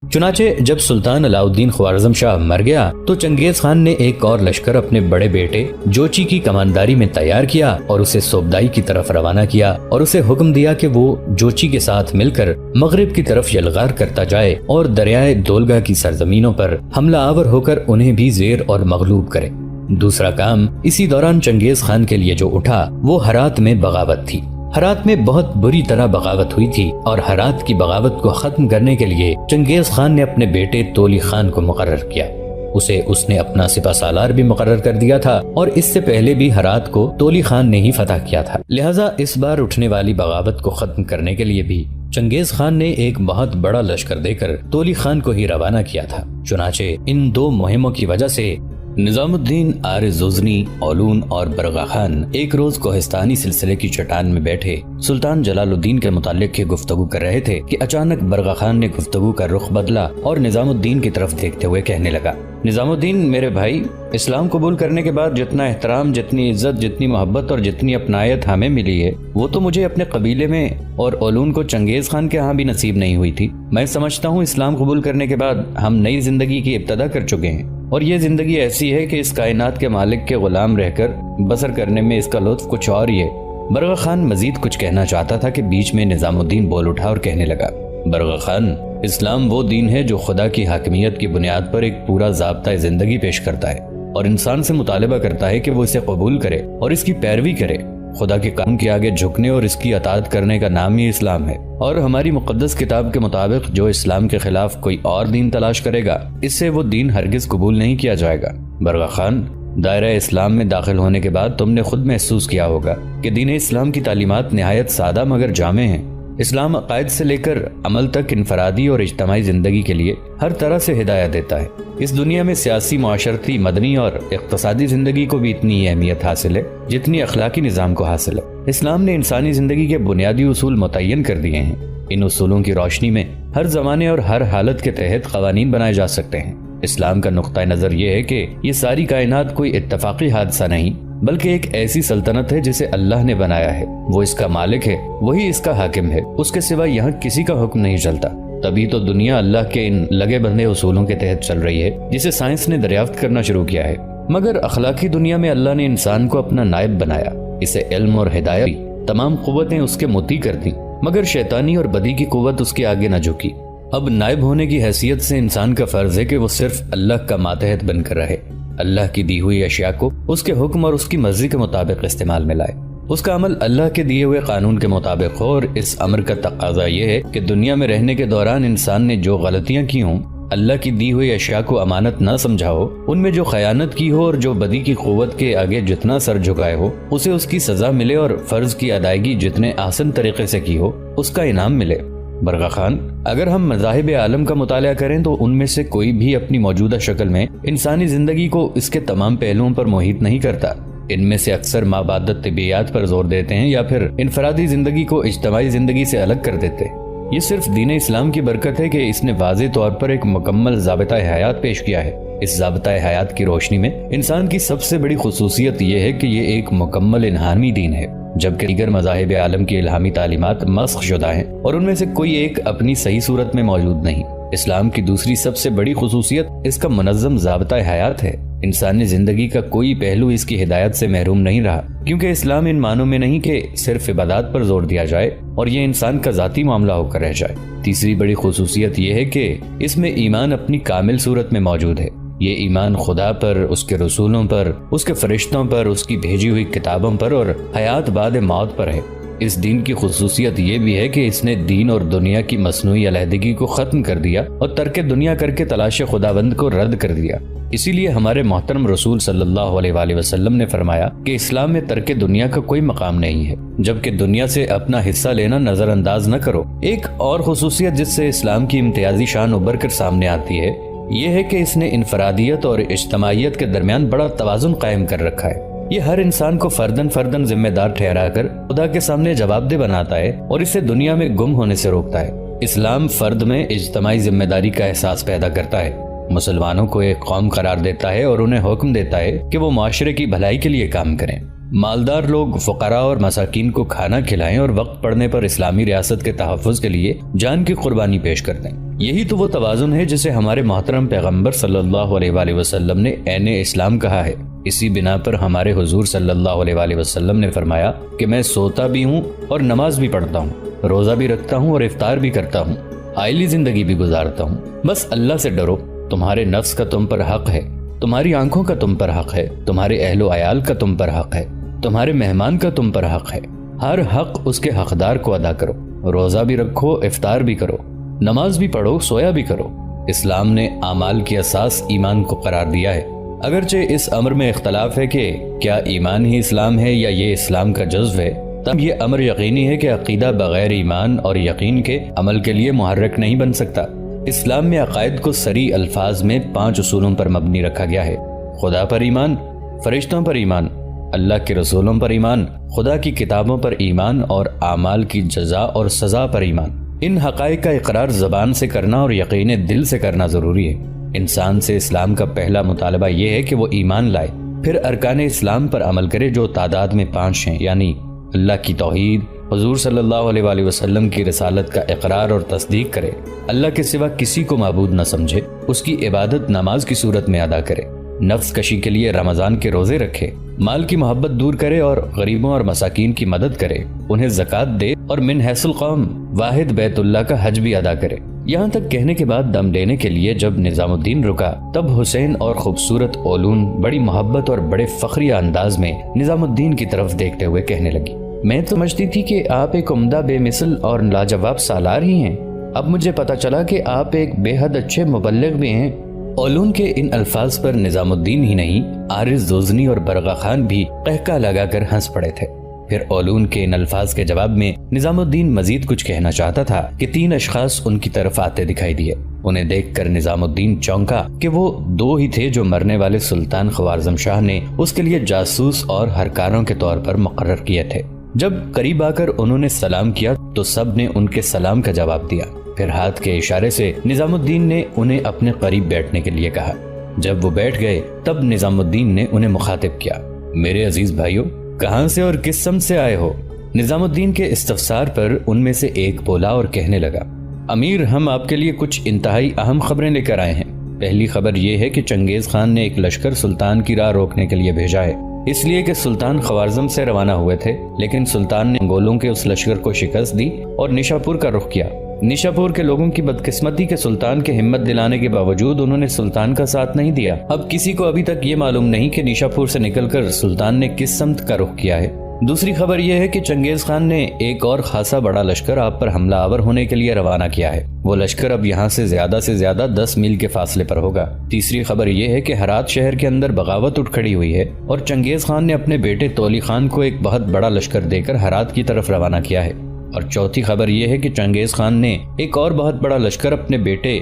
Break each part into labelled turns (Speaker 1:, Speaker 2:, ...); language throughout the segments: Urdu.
Speaker 1: چنانچہ جب سلطان علاؤالدین خوارزم شاہ مر گیا تو چنگیز خان نے ایک اور لشکر اپنے بڑے بیٹے جوچی کی کمانداری میں تیار کیا اور اسے سوبدائی کی طرف روانہ کیا اور اسے حکم دیا کہ وہ جوچی کے ساتھ مل کر مغرب کی طرف یلغار کرتا جائے اور دریائے دولگا کی سرزمینوں پر حملہ آور ہو کر انہیں بھی زیر اور مغلوب کرے۔ دوسرا کام اسی دوران چنگیز خان کے لیے جو اٹھا وہ ہرات میں بغاوت تھی۔ ہرات میں بہت بری طرح بغاوت ہوئی تھی اور ہرات کی بغاوت کو ختم کرنے کے لیے چنگیز خان نے اپنے بیٹے تولی خان کو مقرر کیا۔ اس نے اپنا سپہ سالار بھی مقرر کر دیا تھا اور اس سے پہلے بھی ہرات کو تولی خان نے ہی فتح کیا تھا، لہٰذا اس بار اٹھنے والی بغاوت کو ختم کرنے کے لیے بھی چنگیز خان نے ایک بہت بڑا لشکر دے کر تولی خان کو ہی روانہ کیا تھا۔ چنانچہ ان دو مہموں کی وجہ سے نظام الدین عارض غزنی، اولون اور برغا خان ایک روز کوہستانی سلسلے کی چٹان میں بیٹھے سلطان جلال الدین کے متعلق گفتگو کر رہے تھے کہ اچانک برغا خان نے گفتگو کا رخ بدلا اور نظام الدین کی طرف دیکھتے ہوئے کہنے لگا، نظام الدین میرے بھائی، اسلام قبول کرنے کے بعد جتنا احترام، جتنی عزت، جتنی محبت اور جتنی اپنائیت ہمیں ملی ہے وہ تو مجھے اپنے قبیلے میں اور اولون کو چنگیز خان کے ہاں بھی نصیب نہیں ہوئی تھی۔ میں سمجھتا ہوں اسلام قبول کرنے کے بعد ہم نئی زندگی کی ابتدا کر چکے ہیں اور یہ زندگی ایسی ہے کہ اس کائنات کے مالک کے غلام رہ کر بسر کرنے میں اس کا لطف کچھ اور ہی ہے۔ برغا خان مزید کچھ کہنا چاہتا تھا کہ بیچ میں نظام الدین بول اٹھا اور کہنے لگا، برغا خان، اسلام وہ دین ہے جو خدا کی حاکمیت کی بنیاد پر ایک پورا ضابطہ زندگی پیش کرتا ہے اور انسان سے مطالبہ کرتا ہے کہ وہ اسے قبول کرے اور اس کی پیروی کرے۔ خدا کے قانون کے آگے جھکنے اور اس کی اطاعت کرنے کا نام ہی اسلام ہے، اور ہماری مقدس کتاب کے مطابق جو اسلام کے خلاف کوئی اور دین تلاش کرے گا اس سے وہ دین ہرگز قبول نہیں کیا جائے گا۔ برغا خان، دائرہ اسلام میں داخل ہونے کے بعد تم نے خود محسوس کیا ہوگا کہ دین اسلام کی تعلیمات نہایت سادہ مگر جامع ہیں۔ اسلام عقائد سے لے کر عمل تک انفرادی اور اجتماعی زندگی کے لیے ہر طرح سے ہدایت دیتا ہے۔ اس دنیا میں سیاسی، معاشرتی، مدنی اور اقتصادی زندگی کو بھی اتنی اہمیت حاصل ہے جتنی اخلاقی نظام کو حاصل ہے۔ اسلام نے انسانی زندگی کے بنیادی اصول متعین کر دیے ہیں۔ ان اصولوں کی روشنی میں ہر زمانے اور ہر حالت کے تحت قوانین بنائے جا سکتے ہیں۔ اسلام کا نقطہ نظر یہ ہے کہ یہ ساری کائنات کوئی اتفاقی حادثہ نہیں بلکہ ایک ایسی سلطنت ہے جسے اللہ نے بنایا ہے، وہ اس کا مالک ہے، وہی اس کا حاکم ہے، اس کے سوا یہاں کسی کا حکم نہیں چلتا۔ تبھی تو دنیا اللہ کے ان لگے بندھے اصولوں کے تحت چل رہی ہے جسے سائنس نے دریافت کرنا شروع کیا ہے۔ مگر اخلاقی دنیا میں اللہ نے انسان کو اپنا نائب بنایا، اسے علم اور ہدایت دی، تمام قوتیں اس کے مطیع کر دیں، مگر شیطانی اور بدی کی قوت اس کے آگے نہ جھکی۔ اب نائب ہونے کی حیثیت سے انسان کا فرض ہے کہ وہ صرف اللہ کا ماتحت بن کر رہے، اللہ کی دی ہوئی اشیاء کو اس کے حکم اور اس کی مرضی کے مطابق استعمال میں لائے، اس کا عمل اللہ کے دیے ہوئے قانون کے مطابق ہو، اور اس امر کا تقاضا یہ ہے کہ دنیا میں رہنے کے دوران انسان نے جو غلطیاں کی ہوں، اللہ کی دی ہوئی اشیاء کو امانت نہ سمجھا ہو، ان میں جو خیانت کی ہو اور جو بدی کی قوت کے آگے جتنا سر جھکائے ہو اسے اس کی سزا ملے، اور فرض کی ادائیگی جتنے آسن طریقے سے کی ہو اس کا انعام ملے۔ برغا خان، اگر ہم مذاہب عالم کا مطالعہ کریں تو ان میں سے کوئی بھی اپنی موجودہ شکل میں انسانی زندگی کو اس کے تمام پہلوؤں پر محیط نہیں کرتا۔ ان میں سے اکثر مابعدت طبیعیات پر زور دیتے ہیں یا پھر انفرادی زندگی کو اجتماعی زندگی سے الگ کر دیتے۔ یہ صرف دین اسلام کی برکت ہے کہ اس نے واضح طور پر ایک مکمل ضابطہ حیات پیش کیا ہے۔ اس ضابطہ حیات کی روشنی میں انسان کی سب سے بڑی خصوصیت یہ ہے کہ یہ ایک مکمل الہامی دین ہے، جبکہ دیگر مذاہب عالم کی الہامی تعلیمات مسخ شدہ ہیں اور ان میں سے کوئی ایک اپنی صحیح صورت میں موجود نہیں۔ اسلام کی دوسری سب سے بڑی خصوصیت اس کا منظم ضابطہ حیات ہے۔ انسانی زندگی کا کوئی پہلو اس کی ہدایت سے محروم نہیں رہا، کیونکہ اسلام ان معنوں میں نہیں کہ صرف عبادات پر زور دیا جائے اور یہ انسان کا ذاتی معاملہ ہو کر رہ جائے۔ تیسری بڑی خصوصیت یہ ہے کہ اس میں ایمان اپنی کامل صورت میں موجود ہے۔ یہ ایمان خدا پر، اس کے رسولوں پر، اس کے فرشتوں پر، اس کی بھیجی ہوئی کتابوں پر اور حیات بعد موت پر ہے۔ اس دین کی خصوصیت یہ بھی ہے کہ اس نے دین اور دنیا کی مصنوعی علیحدگی کو ختم کر دیا اور ترک دنیا کر کے تلاش خداوند کو رد کر دیا۔ اسی لیے ہمارے محترم رسول صلی اللہ علیہ وآلہ وسلم نے فرمایا کہ اسلام میں ترک دنیا کا کوئی مقام نہیں ہے، جبکہ دنیا سے اپنا حصہ لینا نظر انداز نہ کرو۔ ایک اور خصوصیت جس سے اسلام کی امتیازی شان ابھر کر سامنے آتی ہے یہ ہے کہ اس نے انفرادیت اور اجتماعیت کے درمیان بڑا توازن قائم کر رکھا ہے۔ یہ ہر انسان کو فرداً ذمہ دار ٹھہرا کر خدا کے سامنے جواب دہ بناتا ہے اور اسے دنیا میں گم ہونے سے روکتا ہے۔ اسلام فرد میں اجتماعی ذمہ داری کا احساس پیدا کرتا ہے، مسلمانوں کو ایک قوم قرار دیتا ہے اور انہیں حکم دیتا ہے کہ وہ معاشرے کی بھلائی کے لیے کام کریں۔ مالدار لوگ فقراء اور مساکین کو کھانا کھلائیں اور وقت پڑنے پر اسلامی ریاست کے تحفظ کے لیے جان کی قربانی پیش کر دیں۔ یہی تو وہ توازن ہے جسے ہمارے محترم پیغمبر صلی اللہ علیہ وآلہ وسلم نے عین اسلام کہا ہے۔ اسی بنا پر ہمارے حضور صلی اللہ علیہ وآلہ وسلم نے فرمایا کہ میں سوتا بھی ہوں اور نماز بھی پڑھتا ہوں، روزہ بھی رکھتا ہوں اور افطار بھی کرتا ہوں، آئلی زندگی بھی گزارتا ہوں۔ بس اللہ سے ڈرو، تمہارے نفس کا تم پر حق ہے، تمہاری آنکھوں کا تم پر حق ہے، تمہارے اہل و عیال کا تم پر حق ہے، تمہارے مہمان کا تم پر حق ہے۔ ہر حق اس کے حقدار کو ادا کرو، روزہ بھی رکھو، افطار بھی کرو، نماز بھی پڑھو، سویا بھی کرو۔ اسلام نے اعمال کی اساس ایمان کو قرار دیا ہے۔ اگرچہ اس امر میں اختلاف ہے کہ کیا ایمان ہی اسلام ہے یا یہ اسلام کا جزو ہے، تب یہ امر یقینی ہے کہ عقیدہ بغیر ایمان اور یقین کے عمل کے لیے محرک نہیں بن سکتا۔ اسلام میں عقائد کو صریح الفاظ میں 5 اصولوں پر مبنی رکھا گیا ہے: خدا پر ایمان، فرشتوں پر ایمان، اللہ کے رسولوں پر ایمان، خدا کی کتابوں پر ایمان اور اعمال کی جزا اور سزا پر ایمان۔ ان حقائق کا اقرار زبان سے کرنا اور یقین دل سے کرنا ضروری ہے۔ انسان سے اسلام کا پہلا مطالبہ یہ ہے کہ وہ ایمان لائے، پھر ارکان اسلام پر عمل کرے جو تعداد میں 5 ہیں، یعنی اللہ کی توحید، حضور صلی اللہ علیہ وآلہ وسلم کی رسالت کا اقرار اور تصدیق کرے، اللہ کے سوا کسی کو معبود نہ سمجھے، اس کی عبادت نماز کی صورت میں ادا کرے، نفس کشی کے لیے رمضان کے روزے رکھے، مال کی محبت دور کرے اور غریبوں اور مساکین کی مدد کرے، انہیں زکوٰۃ دے اور من حیث القوم واحد بیت اللہ کا حج بھی ادا کرے۔ یہاں تک کہنے کے بعد دم لینے کے لیے جب نظام الدین رکا، تب حسین اور خوبصورت اولون بڑی محبت اور بڑے فخریہ انداز میں نظام الدین کی طرف دیکھتے ہوئے کہنے لگی، میں تو سمجھتی تھی کہ آپ ایک عمدہ بے مثل اور لاجواب سالار ہی ہیں، اب مجھے پتا چلا کہ آپ ایک بے حد اچھے مبلغ بھی ہیں۔ اولون کے ان الفاظ پر نظام الدین ہی نہیں، عارض زوزنی اور برغا خان بھی قہقہ لگا کر ہنس پڑے تھے۔ پھر اولون کے ان الفاظ کے جواب میں نظام الدین مزید کچھ کہنا چاہتا تھا کہ 3 اشخاص ان کی طرف آتے دکھائی دیے۔ انہیں دیکھ کر نظام الدین چونکا کہ وہ 2 ہی تھے جو مرنے والے سلطان خوارزم شاہ نے اس کے لیے جاسوس اور ہرکاروں کے طور پر مقرر کیے تھے۔ جب قریب آ کر انہوں نے سلام کیا تو سب نے ان کے سلام کا جواب دیا۔ پھر ہاتھ کے اشارے سے نظام الدین نے انہیں اپنے قریب بیٹھنے کے لیے کہا۔ جب وہ بیٹھ گئے تب نظام الدین نے انہیں مخاطب کیا، میرے عزیز بھائیوں، کہاں سے اور کس سمت سے آئے ہو؟ نظام الدین کے استفسار پر ان میں سے ایک بولا اور کہنے لگا، امیر، ہم آپ کے لیے کچھ انتہائی اہم خبریں لے کر آئے ہیں۔ پہلی خبر یہ ہے کہ چنگیز خان نے ایک لشکر سلطان کی راہ روکنے کے لیے بھیجا ہے، اس لیے کہ سلطان خوارزم سے روانہ ہوئے تھے، لیکن سلطان نے منگولوں کے اس لشکر کو شکست دی اور نشاپور کا رخ کیا۔ نشاپور کے لوگوں کی بدقسمتی کے سلطان کے ہمت دلانے کے باوجود انہوں نے سلطان کا ساتھ نہیں دیا۔ اب کسی کو ابھی تک یہ معلوم نہیں کہ نشاپور سے نکل کر سلطان نے کس سمت کا رخ کیا ہے۔ دوسری خبر یہ ہے کہ چنگیز خان نے ایک اور خاصا بڑا لشکر آپ پر حملہ آور ہونے کے لیے روانہ کیا ہے۔ وہ لشکر اب یہاں سے زیادہ 10 میل کے فاصلے پر ہوگا۔ تیسری خبر یہ ہے کہ ہرات شہر کے اندر بغاوت اٹھ کھڑی ہوئی ہے اور چنگیز خان نے اپنے بیٹے تولی خان کو ایک بہت بڑا لشکر دے کر ہرات کی طرف روانہ کیا ہے۔ اور چوتھی خبر یہ ہے کہ چنگیز خان نے ایک اور بہت بڑا لشکر اپنے بیٹے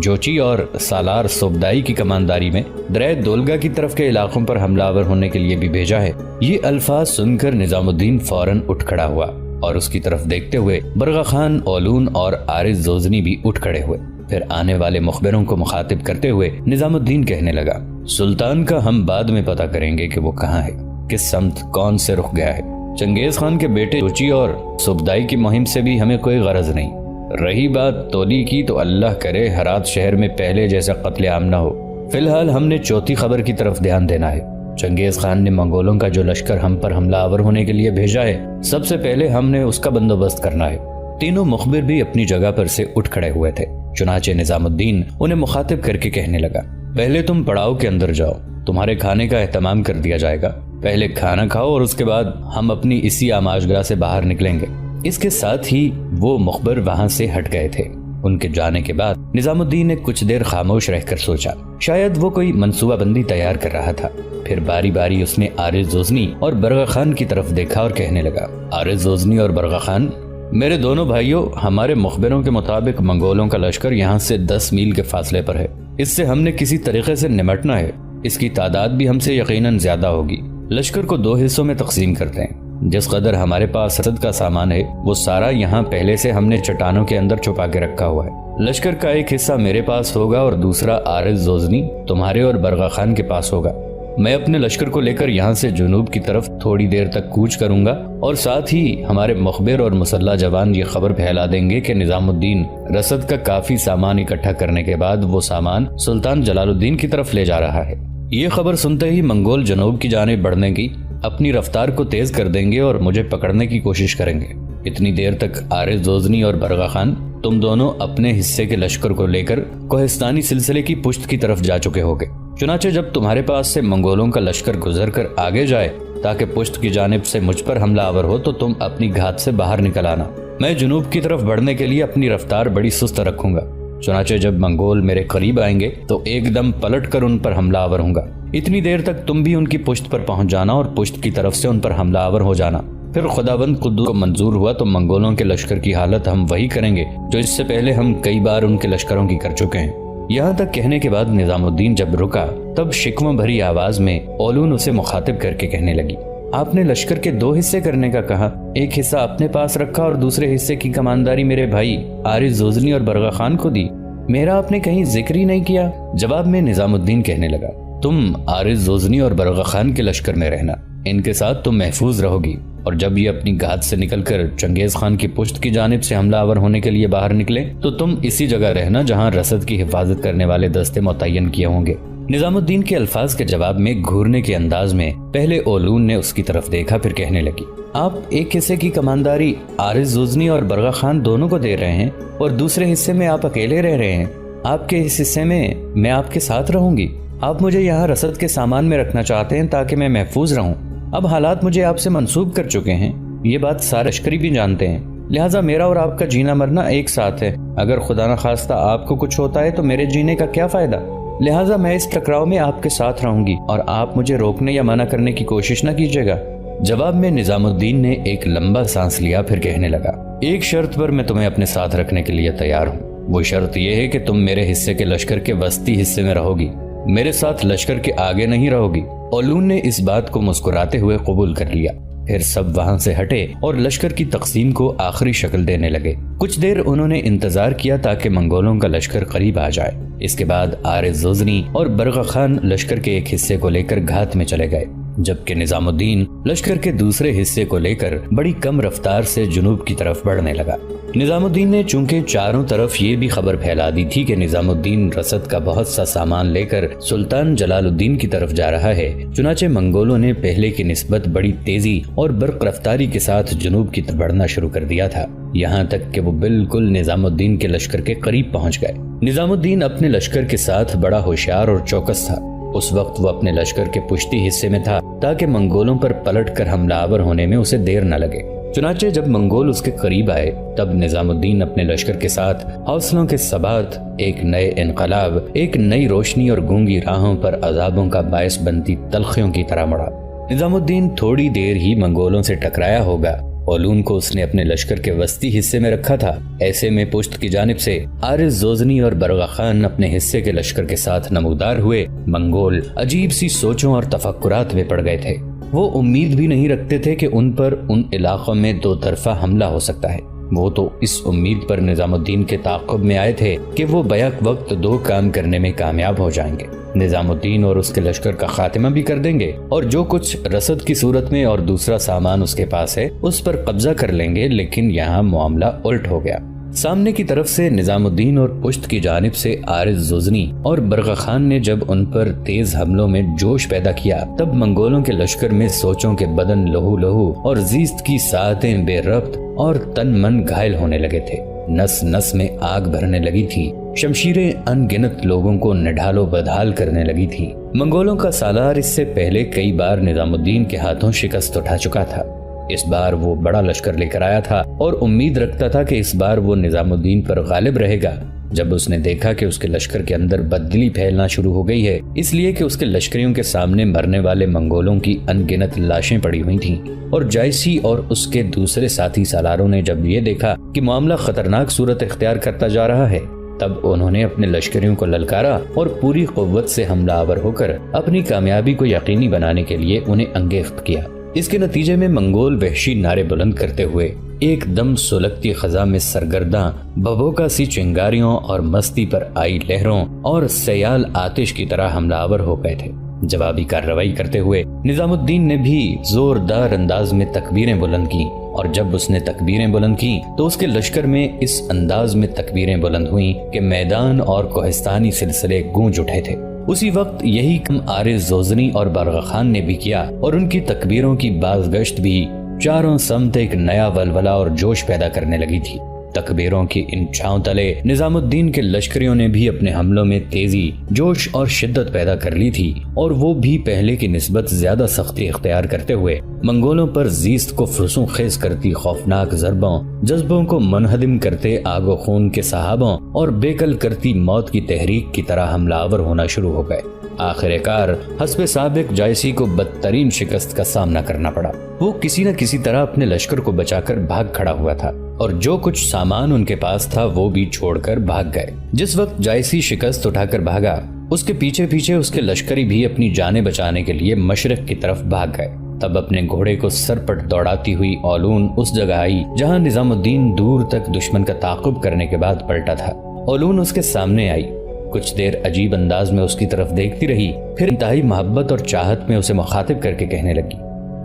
Speaker 1: جوچی اور سالار صوبدائی کی کمانداری میں دریا دولگا کی طرف کے علاقوں پر حملہ آور ہونے کے لیے بھی بھیجا ہے۔ یہ الفاظ سن کر نظام الدین فوراً اٹھ کھڑا ہوا اور اس کی طرف دیکھتے ہوئے برغا خان، اولون اور عارض زوزنی بھی اٹھ کھڑے ہوئے۔ پھر آنے والے مخبروں کو مخاطب کرتے ہوئے نظام الدین کہنے لگا، سلطان کا ہم بعد میں پتہ کریں گے کہ وہ کہاں ہے، کس سمت کون سے رخ گیا ہے۔ چنگیز خان کے بیٹے جوچی اور صوبدائی کی مہم سے بھی ہمیں کوئی غرض نہیں۔ رہی بات تولی کی تو اللہ کرے ہرات شہر میں پہلے جیسا قتل عام نہ ہو۔ فی الحال ہم نے چوتھی خبر کی طرف دھیان دینا ہے۔ چنگیز خان نے منگولوں کا جو لشکر ہم پر حملہ آور ہونے کے لیے بھیجا ہے، سب سے پہلے ہم نے اس کا بندوبست کرنا ہے۔ تینوں مخبر بھی اپنی جگہ پر سے اٹھ کھڑے ہوئے تھے۔ چنانچہ نظام الدین انہیں مخاطب کر کے کہنے لگا، پہلے تم پڑاؤ کے اندر جاؤ، تمہارے کھانے کا اہتمام کر دیا جائے گا۔ پہلے کھانا کھاؤ اور اس کے بعد ہم اپنی اسی آماجگاہ سے باہر نکلیں گے۔ اس کے ساتھ ہی وہ مخبر وہاں سے ہٹ گئے تھے۔ ان کے جانے کے بعد نظام الدین نے کچھ دیر خاموش رہ کر سوچا، شاید وہ کوئی منصوبہ بندی تیار کر رہا تھا۔ پھر باری باری اس نے عارض زوزنی اور برغا خان کی طرف دیکھا اور کہنے لگا، عارض زوزنی اور برغا خان، میرے دونوں بھائیوں، ہمارے مخبروں کے مطابق منگولوں کا لشکر یہاں سے 10 میل کے فاصلے پر ہے۔ اس سے ہم نے کسی طریقے سے نمٹنا ہے۔ اس کی تعداد بھی ہم سے یقیناً زیادہ ہوگی۔ لشکر کو 2 حصوں میں تقسیم کرتے ہیں۔ جس قدر ہمارے پاس رسد کا سامان ہے وہ سارا یہاں پہلے سے ہم نے چٹانوں کے اندر چھپا کے رکھا ہوا ہے۔ لشکر کا ایک حصہ میرے پاس ہوگا اور دوسرا عارض زوزنی، تمہارے اور برغا خان کے پاس ہوگا۔ میں اپنے لشکر کو لے کر یہاں سے جنوب کی طرف تھوڑی دیر تک کوچ کروں گا اور ساتھ ہی ہمارے مخبر اور مسلح جوان یہ خبر پھیلا دیں گے کہ نظام الدین رسد کا کافی سامان اکٹھا کرنے کے بعد وہ سامان سلطان جلال الدین کی طرف لے جا رہا ہے۔ یہ خبر سنتے ہی منگول جنوب کی جانب بڑھنے کی اپنی رفتار کو تیز کر دیں گے اور مجھے پکڑنے کی کوشش کریں گے۔ اتنی دیر تک عارض زوزنی اور برغا خان تم دونوں اپنے حصے کے لشکر کو لے کر کوہستانی سلسلے کی پشت کی طرف جا چکے ہوگے۔ چنانچہ جب تمہارے پاس سے منگولوں کا لشکر گزر کر آگے جائے تاکہ پشت کی جانب سے مجھ پر حملہ آور ہو تو تم اپنی گھات سے باہر نکل آنا۔ میں جنوب کی طرف بڑھنے کے لیے اپنی رفتار بڑی سست رکھوں گا۔ چنانچہ جب منگول میرے قریب آئیں گے تو ایک دم پلٹ کر ان پر حملہ آور ہوں گا۔ اتنی دیر تک تم بھی ان کی پشت پر پہنچ جانا اور پشت کی طرف سے ان پر حملہ آور ہو جانا۔ پھر خداوند قدوس کو منظور ہوا تو منگولوں کے لشکر کی حالت ہم وہی کریں گے جو اس سے پہلے ہم کئی بار ان کے لشکروں کی کر چکے ہیں۔ یہاں تک کہنے کے بعد نظام الدین جب رکا تب شکوہ بھری آواز میں اولون اسے مخاطب کر کے کہنے لگی، آپ نے لشکر کے 2 حصے کرنے کا کہا، ایک حصہ اپنے پاس رکھا اور دوسرے حصے کی کمانداری میرے بھائی عارض زوزنی اور برغا خان کو دی، میرا آپ نے کہیں ذکر ہی نہیں کیا۔ جواب میں نظام الدین کہنے لگا، تم عارض زوزنی اور برغا خان کے لشکر میں رہنا، ان کے ساتھ تم محفوظ رہو گی، اور جب یہ اپنی گھات سے نکل کر چنگیز خان کی پشت کی جانب سے حملہ آور ہونے کے لیے باہر نکلے تو تم اسی جگہ رہنا جہاں رسد کی حفاظت کرنے والے دستے متعین کیے ہوں گے۔ نظام الدین کے الفاظ کے جواب میں گھورنے کے انداز میں پہلے اولون نے اس کی طرف دیکھا، پھر کہنے لگی، آپ ایک حصے کی کمانداری عارض زوزنی اور برغا خان دونوں کو دے رہے ہیں اور دوسرے حصے میں آپ اکیلے رہ رہے ہیں۔ آپ کے اس حصے میں آپ کے ساتھ رہوں گی، آپ مجھے یہاں رسد کے سامان میں رکھنا چاہتے ہیں تاکہ میں محفوظ رہوں۔ اب حالات مجھے آپ سے منسوب کر چکے ہیں، یہ بات سارے لشکری بھی جانتے ہیں، لہٰذا میرا اور آپ کا جینا مرنا ایک ساتھ ہے۔ اگر خدا نہ خواستہ آپ کو کچھ ہوتا ہے تو میرے جینے کا کیا فائدہ؟ لہٰذا میں اس ٹکراؤ میں آپ کے ساتھ رہوں گی اور آپ مجھے روکنے یا منع کرنے کی کوشش نہ کیجیے گا۔ جواب میں نظام الدین نے ایک لمبا سانس لیا، پھر کہنے لگا، ایک شرط پر میں تمہیں اپنے ساتھ رکھنے کے لیے تیار ہوں، وہ شرط یہ ہے کہ تم میرے حصے کے لشکر کے وسطی حصے میں رہو گی، میرے ساتھ لشکر کے آگے نہیں رہو گی۔ اولون نے اس بات کو مسکراتے ہوئے قبول کر لیا۔ پھر سب وہاں سے ہٹے اور لشکر کی تقسیم کو آخری شکل دینے لگے۔ کچھ دیر انہوں نے انتظار کیا تاکہ منگولوں کا لشکر قریب آ جائے۔ اس کے بعد عارض زوزنی اور برغا خان لشکر کے ایک حصے کو لے کر گھات میں چلے گئے، جبکہ نظام الدین لشکر کے دوسرے حصے کو لے کر بڑی کم رفتار سے جنوب کی طرف بڑھنے لگا۔ نظام الدین نے چونکہ چاروں طرف یہ بھی خبر پھیلا دی تھی کہ نظام الدین رسد کا بہت سا سامان لے کر سلطان جلال الدین کی طرف جا رہا ہے، چنانچہ منگولوں نے پہلے کی نسبت بڑی تیزی اور برق رفتاری کے ساتھ جنوب کی طرف بڑھنا شروع کر دیا تھا، یہاں تک کہ وہ بالکل نظام الدین کے لشکر کے قریب پہنچ گئے۔ نظام الدین اپنے لشکر کے ساتھ بڑا ہوشیار اور چوکس تھا۔ اس وقت وہ اپنے لشکر کے پشتی حصے میں تھا تاکہ منگولوں پر پلٹ کر حملہ آور ہونے میں اسے دیر نہ لگے۔ چنانچہ جب منگول اس کے قریب آئے تب نظام الدین اپنے لشکر کے ساتھ حوصلوں کے ثبات، ایک نئے انقلاب، ایک نئی روشنی اور گونگی راہوں پر عذابوں کا باعث بنتی تلخیوں کی طرح مڑا۔ نظام الدین تھوڑی دیر ہی منگولوں سے ٹکرایا ہوگا۔ اولون کو اس نے اپنے لشکر کے وسطی حصے میں رکھا تھا، ایسے میں پشت کی جانب سے عارض زوزنی اور برغا خان اپنے حصے کے لشکر کے ساتھ نمودار ہوئے۔ منگول عجیب سی سوچوں اور تفکرات میں پڑ گئے تھے۔ وہ امید بھی نہیں رکھتے تھے کہ ان پر ان علاقوں میں دو طرفہ حملہ ہو سکتا ہے۔ وہ تو اس امید پر نظام الدین کے تعاقب میں آئے تھے کہ وہ بیک وقت 2 کام کرنے میں کامیاب ہو جائیں گے، نظام الدین اور اس کے لشکر کا خاتمہ بھی کر دیں گے اور جو کچھ رسد کی صورت میں اور دوسرا سامان اس کے پاس ہے اس پر قبضہ کر لیں گے۔ لیکن یہاں معاملہ الٹ ہو گیا۔ سامنے کی طرف سے نظام الدین اور پشت کی جانب سے عارض زوزنی اور برغا خان نے جب ان پر تیز حملوں میں جوش پیدا کیا تب منگولوں کے لشکر میں سوچوں کے بدن لہو لہو اور زیست کی ساعتیں بے ربط اور تن من گھائل ہونے لگے تھے۔ نس نس میں آگ بھرنے لگی تھی، شمشیریں ان گنت لوگوں کو نڈھالو بدحال کرنے لگی تھی۔ منگولوں کا سالار اس سے پہلے کئی بار نظام الدین کے ہاتھوں شکست اٹھا چکا تھا۔ اس بار وہ بڑا لشکر لے کر آیا تھا اور امید رکھتا تھا کہ اس بار وہ نظام الدین پر غالب رہے گا۔ جب اس نے دیکھا کہ اس کے لشکر کے اندر بددلی پھیلنا شروع ہو گئی ہے، اس لیے کہ اس کے لشکریوں کے سامنے مرنے والے منگولوں کی ان گنت لاشیں پڑی ہوئی تھیں، اور جائسی اور اس کے دوسرے ساتھی سالاروں نے جب یہ دیکھا کہ معاملہ خطرناک صورت اختیار کرتا جا رہا ہے تب انہوں نے اپنے لشکریوں کو للکارا اور پوری قوت سے حملہ آور ہو کر اپنی کامیابی کو یقینی بنانے کے لیے انہیں انگیخت کیا۔ اس کے نتیجے میں منگول وحشی نعرے بلند کرتے ہوئے ایک دم سلگتی خزاں میں سرگرداں بھبوکا سی چنگاریوں اور مستی پر آئی لہروں اور سیال آتش کی طرح حملہ آور ہو گئے تھے۔ جوابی کارروائی کرتے ہوئے نظام الدین نے بھی زوردار انداز میں تکبیریں بلند کی، اور جب اس نے تکبیریں بلند کی تو اس کے لشکر میں اس انداز میں تکبیریں بلند ہوئیں کہ میدان اور کوہستانی سلسلے گونج اٹھے تھے۔ اسی وقت یہی کم عارض زوزنی اور بارغ خان نے بھی کیا، اور ان کی تکبیروں کی بازگشت بھی چاروں سمت ایک نیا ولولہ اور جوش پیدا کرنے لگی تھی۔ تکبیروں کی ان چھاؤں تلے نظام الدین کے لشکریوں نے بھی اپنے حملوں میں تیزی، جوش اور شدت پیدا کر لی تھی، اور وہ بھی پہلے کی نسبت زیادہ سختی اختیار کرتے ہوئے منگولوں پر زیست کو فرسوں خیز کرتی خوفناک ضربوں، جذبوں کو منہدم کرتے آگ و خون کے صحابوں اور بےکل کرتی موت کی تحریک کی طرح حملہ آور ہونا شروع ہو گئے۔ آخر کار حسب سابق جائسی کو بدترین شکست کا سامنا کرنا پڑا۔ وہ کسی نہ کسی طرح اپنے لشکر کو بچا کر بھاگ کھڑا ہوا تھا، اور جو کچھ سامان ان کے پاس تھا وہ بھی چھوڑ کر بھاگ گئے۔ جس وقت جائسی شکست اٹھا کر بھاگا، اس کے پیچھے پیچھے اس کے لشکری بھی اپنی جانیں بچانے کے لیے مشرق کی طرف بھاگ گئے۔ تب اپنے گھوڑے کو سر پٹ دوڑاتی ہوئی اولون اس جگہ آئی جہاں نظام الدین دور تک دشمن کا تعاقب کرنے کے بعد پلٹا تھا۔ اولون اس کے سامنے آئی، کچھ دیر عجیب انداز میں اس کی طرف دیکھتی رہی، پھر انتہائی محبت اور چاہت میں اسے مخاطب کر کے کہنے لگی،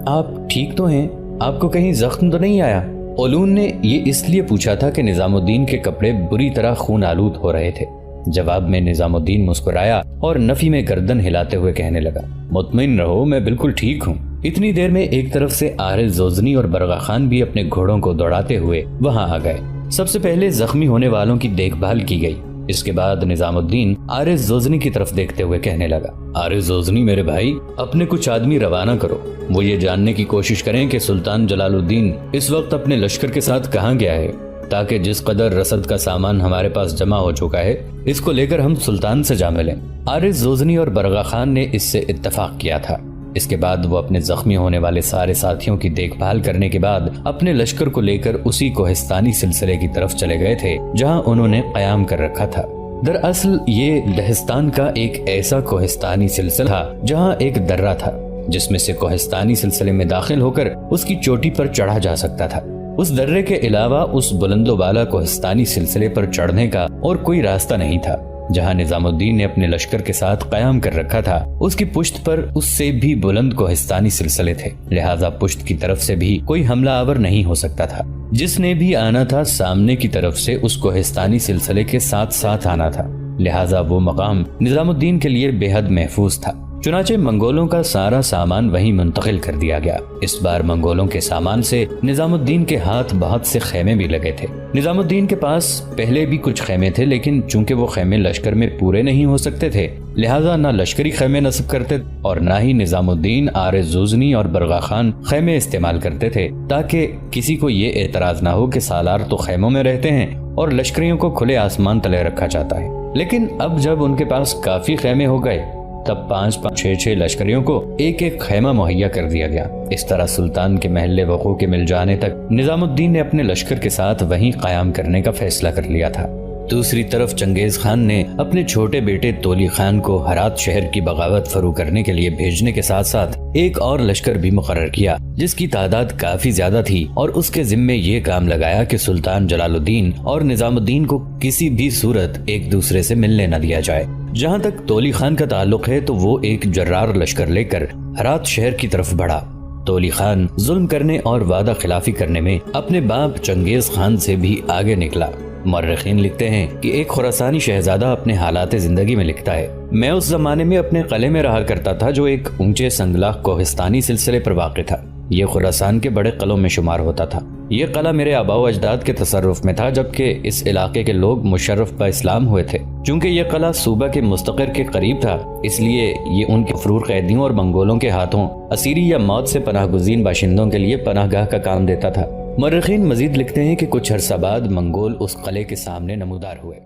Speaker 1: آپ ٹھیک تو ہیں؟ آپ کو کہیں زخم تو نہیں آیا؟ اولون نے یہ اس لیے پوچھا تھا کہ نظام الدین کے کپڑے بری طرح خون آلود ہو رہے تھے۔ جواب میں نظام الدین مسکرایا اور نفی میں گردن ہلاتے ہوئے کہنے لگا، مطمئن رہو، میں بالکل ٹھیک ہوں۔ اتنی دیر میں ایک طرف سے عارض زوزنی اور برغا خان بھی اپنے گھوڑوں کو دوڑاتے ہوئے وہاں آ گئے۔ سب سے پہلے زخمی ہونے والوں کی دیکھ بھال کی گئی۔ اس کے بعد نظام الدین عارض زوزنی کی طرف دیکھتے ہوئے کہنے لگا، عارض زوزنی میرے بھائی، اپنے کچھ آدمی روانہ کرو، وہ یہ جاننے کی کوشش کریں کہ سلطان جلال الدین اس وقت اپنے لشکر کے ساتھ کہاں گیا ہے، تاکہ جس قدر رسد کا سامان ہمارے پاس جمع ہو چکا ہے اس کو لے کر ہم سلطان سے جا ملیں۔ عارض زوزنی اور برغا خان نے اس سے اتفاق کیا تھا۔ اس کے بعد وہ اپنے زخمی ہونے والے سارے ساتھیوں کی دیکھ بھال کرنے کے بعد اپنے لشکر کو لے کر اسی کوہستانی سلسلے کی طرف چلے گئے تھے جہاں انہوں نے قیام کر رکھا تھا۔ دراصل یہ لہستان کا ایک ایسا کوہستانی سلسلہ تھا جہاں ایک درہ تھا جس میں سے کوہستانی سلسلے میں داخل ہو کر اس کی چوٹی پر چڑھا جا سکتا تھا۔ اس درے کے علاوہ اس بلند و بالا کوہستانی سلسلے پر چڑھنے کا اور کوئی راستہ نہیں تھا۔ جہاں نظام الدین نے اپنے لشکر کے ساتھ قیام کر رکھا تھا اس کی پشت پر اس سے بھی بلند کوہستانی سلسلے تھے، لہذا پشت کی طرف سے بھی کوئی حملہ آور نہیں ہو سکتا تھا۔ جس نے بھی آنا تھا سامنے کی طرف سے اس کوہستانی سلسلے کے ساتھ ساتھ آنا تھا، لہذا وہ مقام نظام الدین کے لیے بے حد محفوظ تھا۔ چنانچہ منگولوں کا سارا سامان وہیں منتقل کر دیا گیا۔ اس بار منگولوں کے سامان سے نظام الدین کے ہاتھ بہت سے خیمے بھی لگے تھے۔ نظام الدین کے پاس پہلے بھی کچھ خیمے تھے، لیکن چونکہ وہ خیمے لشکر میں پورے نہیں ہو سکتے تھے، لہذا نہ لشکری خیمے نصب کرتے اور نہ ہی نظام الدین عارض زوزنی اور برغا خان خیمے استعمال کرتے تھے، تاکہ کسی کو یہ اعتراض نہ ہو کہ سالار تو خیموں میں رہتے ہیں اور لشکریوں کو کھلے آسمان تلے رکھا جاتا ہے۔ لیکن اب جب ان کے پاس کافی خیمے ہو گئے تب 5-6 لشکریوں کو ایک ایک خیمہ مہیا کر دیا گیا۔ اس طرح سلطان کے محل وقوع کے مل جانے تک نظام الدین نے اپنے لشکر کے ساتھ وہیں قیام کرنے کا فیصلہ کر لیا تھا۔ دوسری طرف چنگیز خان نے اپنے چھوٹے بیٹے تولی خان کو ہرات شہر کی بغاوت فرو کرنے کے لیے بھیجنے کے ساتھ ساتھ ایک اور لشکر بھی مقرر کیا جس کی تعداد کافی زیادہ تھی، اور اس کے ذمے یہ کام لگایا کہ سلطان جلال الدین اور نظام الدین کو کسی بھی صورت ایک دوسرے سے ملنے نہ دیا جائے۔ جہاں تک تولی خان کا تعلق ہے تو وہ ایک جرار لشکر لے کر ہرات شہر کی طرف بڑھا۔ تولی خان ظلم کرنے اور وعدہ خلافی کرنے میں اپنے باپ چنگیز خان سے بھی آگے نکلا۔ مورخین لکھتے ہیں کہ ایک خراسانی شہزادہ اپنے حالات زندگی میں لکھتا ہے، میں اس زمانے میں اپنے قلعے میں رہا کرتا تھا جو ایک اونچے سنگلاخ کوہستانی سلسلے پر واقع تھا۔ یہ خراسان کے بڑے قلعوں میں شمار ہوتا تھا۔ یہ قلعہ میرے آباء و اجداد کے تصرف میں تھا، جبکہ اس علاقے کے لوگ مشرف با اسلام ہوئے تھے۔ چونکہ یہ قلعہ صوبہ کے مستقر کے قریب تھا، اس لیے یہ ان کے مفرور قیدیوں اور منگولوں کے ہاتھوں اسیری یا موت سے پناہ گزین باشندوں کے لیے پناہ گاہ کا کام دیتا تھا۔ مورخین مزید لکھتے ہیں کہ کچھ عرصہ بعد منگول اس قلعے کے سامنے نمودار ہوئے۔